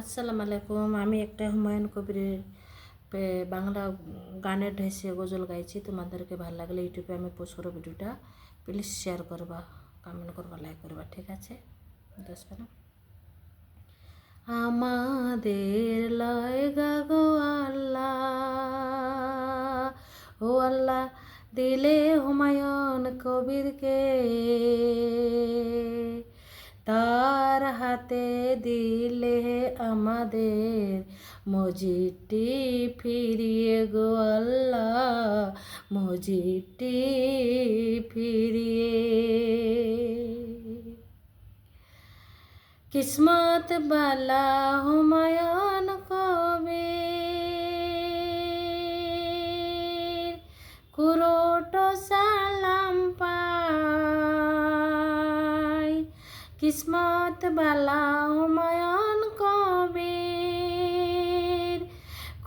আসসালামু আলাইকুম। আমি একটা হুমায়ুন কবিরের বাংলা গানের ঢেসে গজল গাইছি। তোমাদেরকে ভালো লাগলে ইউটিউবে আমি পোস্ট করবো ভিডিওটা। প্লিজ শেয়ার করবা, কমেন্ট করবা, লাইক করবা, ঠিক আছে? দোস্ত না আমাদের লয় গো আল্লাহ, ও আল্লাহ দিলে হুমায়ুন কবিরকে, তার হাতে দিলে আমাদের মসজিদটি ফিরিয়ে গো আল্লাহ, মসজিদটি ফিরিয়ে। কিসমত বালা হুমায়ুন কবির, কুরোটো সালাম পাই। কিসমত বালা হুমায়ুন কবির,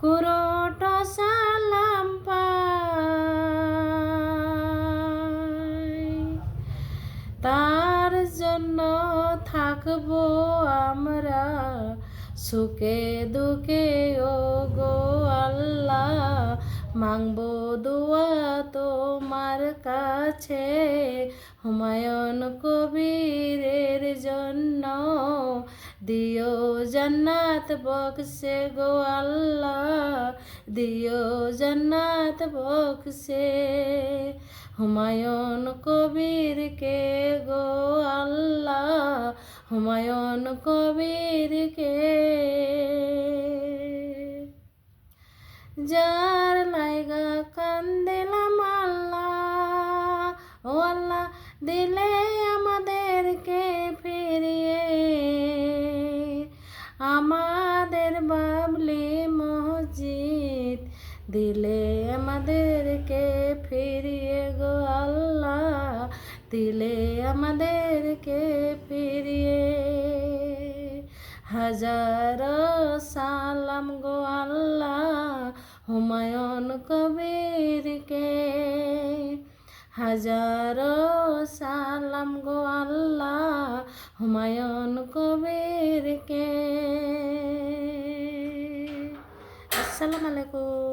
কুরোটো সালাম পাই। তার জন্য থাকবো আমরা সুখে দুঃখে ও গো আল্লাহ, মাংবো দোয়া তোমার কাছে হুমায়ুন কবিরের জন্য। দিও জান্নাত বক্সে গো আল্লাহ, দিও জান্নাত বক্সে হুমায়ুন কবিরকে গো আল্লাহ, হুমায়ুন কবিরকে। যার লাইগা কান্দিলাম আল্লাহ, ও আল্লাহ দিলে আমাদেরকে ফিরিয়ে, আমাদের বাবলি মসজিদ দিলে আমাদেরকে ফিরিয়ে গো আল্লাহ, দিলে আমাদেরকে ফিরিয়ে। হাজারো সালাম গো আল্লাহ হুমায়ুন কবিরকে, হাজারো সালাম গো আল্লাহ হুমায়ুন কবিরকে। আসসালামু আলাইকুম।